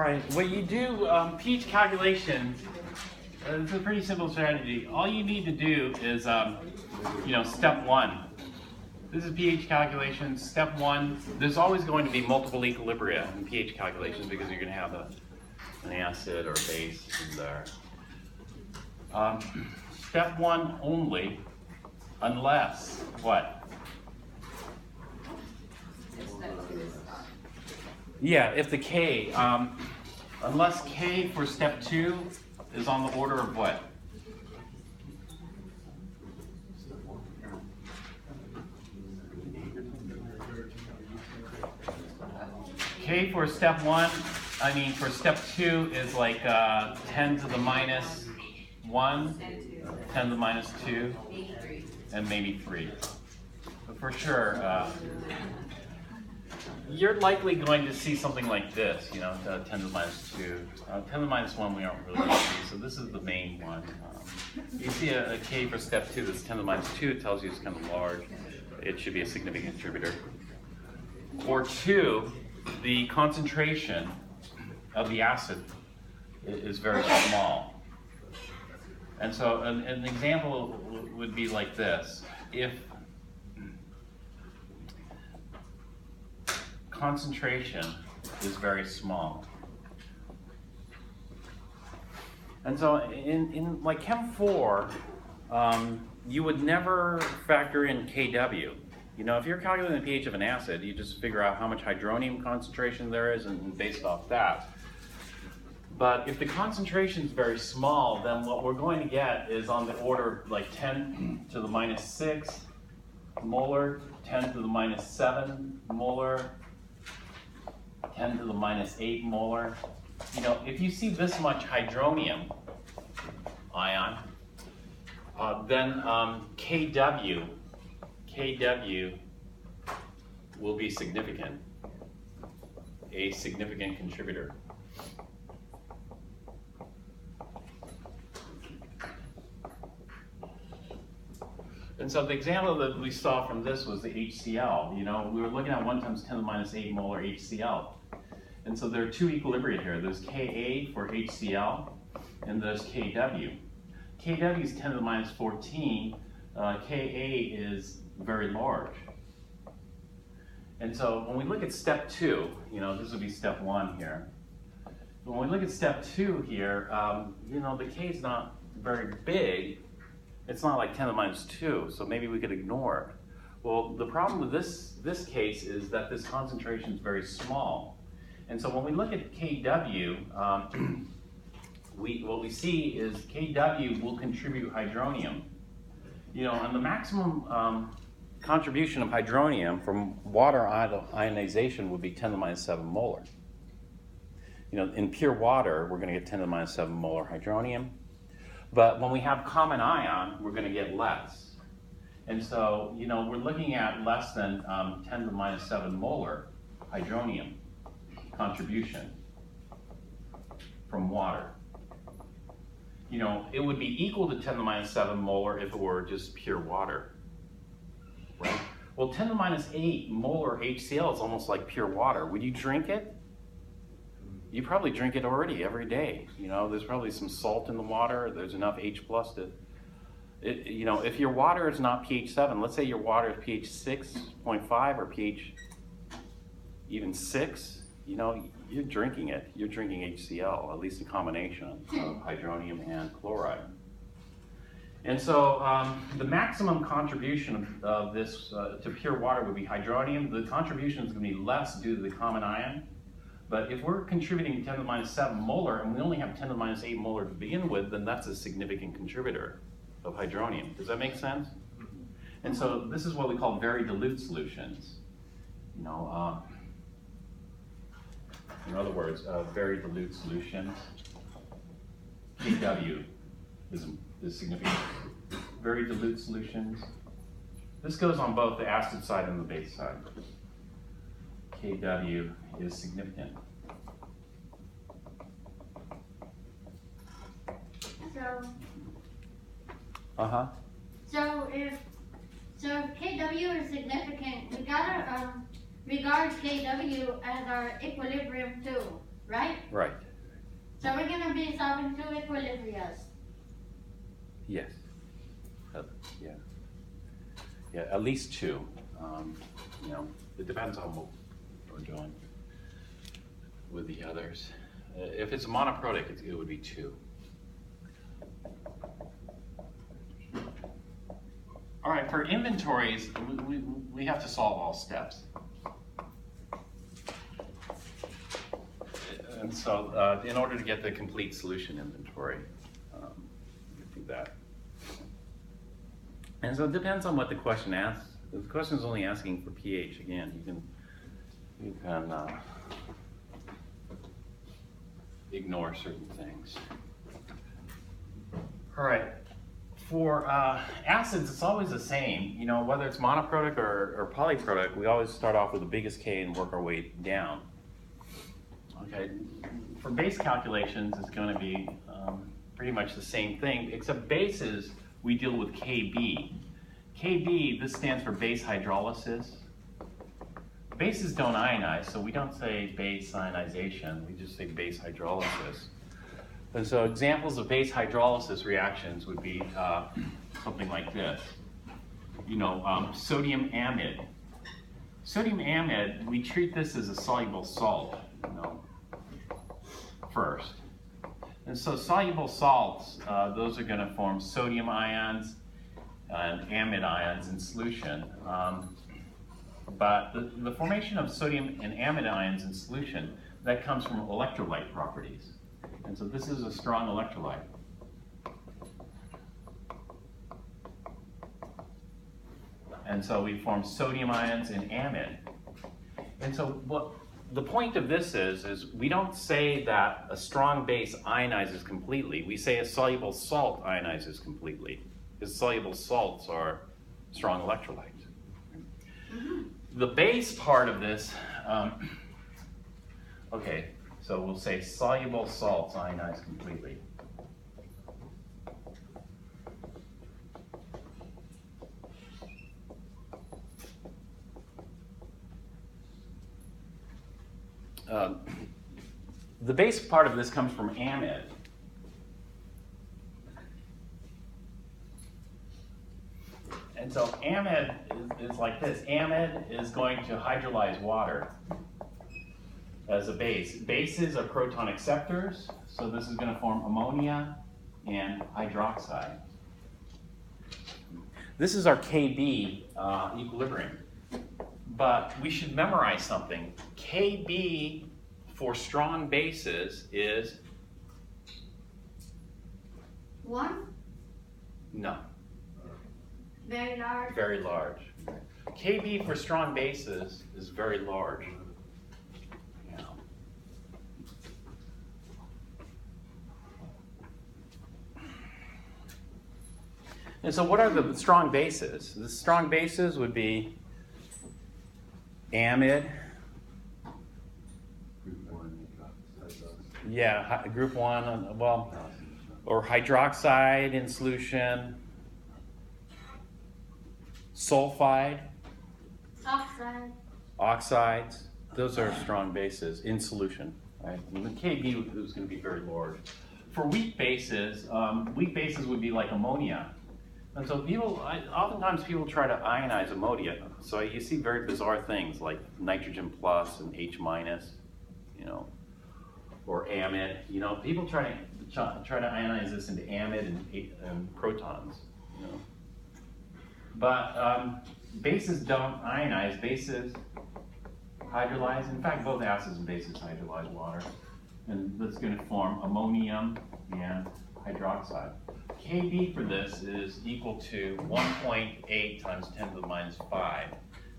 right, what you do, pH calculations, it's a pretty simple strategy. All you need to do is, step one. This is pH calculations. Step one, there's always going to be multiple equilibria in pH calculations because you're going to have an acid or base in there. Step one only, unless what? Yeah, if the K, unless K for step two is on the order of what? K for step one, for step two is like 10 to the minus 1, 10 to the minus 2, and maybe 3. But for sure, you're likely going to see something like this, 10 to the minus 2. 10 to the minus 1 we don't really see, so this is the main one. You see a K for step 2 that's 10 to the minus 2, it tells you it's kind of large. It should be a significant contributor. Or 2, the concentration of the acid is very small. And so an example would be like this. If concentration is very small. And so in like Chem 4, you would never factor in Kw. If you're calculating the pH of an acid, you just figure out how much hydronium concentration there is and based off that. But if the concentration is very small, then what we're going to get is on the order of like 10 to the minus 6 molar, 10 to the minus 7 molar, 10 to the minus 8 molar. If you see this much hydronium ion, then Kw will be significant, a significant contributor. And so the example that we saw from this was the HCl. We were looking at 1 times 10 to the minus 8 molar HCl. And so there are two equilibria here. There's Ka for HCl, and there's Kw. Kw is 10 to the minus 14. Ka is very large. And so when we look at step 2, this would be step 1 here. When we look at step 2 here, the K is not very big. It's not like 10 to the minus 2, so maybe we could ignore it. Well, the problem with this case is that this concentration is very small. And so when we look at Kw, what we see is Kw will contribute hydronium. And the maximum contribution of hydronium from water ionization would be 10 to the minus 7 molar. In pure water, we're going to get 10 to the minus 7 molar hydronium. But when we have common ion, we're going to get less. And so, we're looking at less than 10 to the minus 7 molar hydronium contribution from water. It would be equal to 10 to the minus 7 molar if it were just pure water, right? Well, 10 to the minus 8 molar HCl is almost like pure water. Would you drink it? You probably drink it already every day. There's probably some salt in the water. There's enough H plus to, if your water is not pH 7, let's say your water is pH 6.5 or pH even 6, you're drinking it. You're drinking HCl, at least a combination of hydronium and chloride. And so the maximum contribution of this to pure water would be hydronium. The contribution is going to be less due to the common ion. But if we're contributing 10 to the minus 7 molar and we only have 10 to the minus 8 molar to begin with, then that's a significant contributor of hydronium. Does that make sense? And so this is what we call very dilute solutions. In other words, very dilute solutions. Kw is significant. Very dilute solutions. This goes on both the acid side and the base side. Kw is significant. So if Kw is significant, we gotta regard Kw as our equilibrium too. right? Right. So we're going to be solving two equilibriums. Yes. Yeah. Yeah, at least two. You know, it depends on what we're doing with the others. If it's monoprotic, it would be two. All right, for inventories, we have to solve all steps. And so in order to get the complete solution inventory, you do that. And so it depends on what the question asks. If the question is only asking for pH, again, you can ignore certain things. All right. For acids, it's always the same. You know, whether it's monoprotic or polyprotic, we always start off with the biggest K and work our way down. Okay. For base calculations, it's going to be pretty much the same thing, except bases, we deal with KB. KB, this stands for base hydrolysis. Bases don't ionize, so we don't say base ionization, we just say base hydrolysis. And so examples of base hydrolysis reactions would be something like this. You know, sodium amide. Sodium amide, we treat this as a soluble salt, you know, first. And so soluble salts, those are going to form sodium ions and amide ions in solution. But the formation of sodium and amide ions in solution, that comes from electrolyte properties. And so this is a strong electrolyte. And so we form sodium ions and amide. And so what the point of this is we don't say that a strong base ionizes completely. We say a soluble salt ionizes completely, because soluble salts are strong electrolytes. The base part of this, okay, so we'll say soluble salts ionize completely. The base part of this comes from amide. And so amide is like this. Amide is going to hydrolyze water as a base. Bases are proton acceptors, so this is going to form ammonia and hydroxide. This is our KB equilibrium. But we should memorize something. KB for strong bases is? 1? No. Very large? Very large. KB for strong bases is very large. Yeah. And so what are the strong bases? The strong bases would be amide. Yeah, group 1, well, or hydroxide in solution, sulfide, oxides, those are strong bases in solution, right? And the KB is going to be very large. For weak bases would be like ammonia. And so oftentimes people try to ionize ammonia. So you see very bizarre things like nitrogen plus and H minus, you know, or amide. You know, people try to ionize this into amide and protons, you know. But bases don't ionize. Bases hydrolyze. In fact, both acids and bases hydrolyze water. And that's going to form ammonium and hydroxide. KB for this is equal to 1.8 times 10 to the minus 5.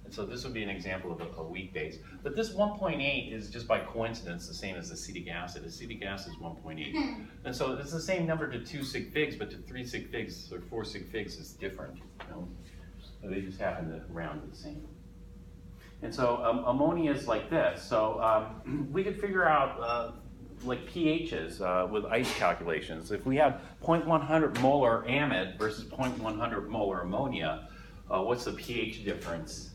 And so this would be an example of a weak base. But this 1.8 is just by coincidence the same as acetic acid. Acetic acid is 1.8. And so it's the same number to 2 sig figs, but to 3 sig figs or 4 sig figs is different. You know? So they just happen to round to the same. And so ammonia is like this. So we could figure out like pHs with ice calculations. If we have 0.100 molar amide versus 0.100 molar ammonia, what's the pH difference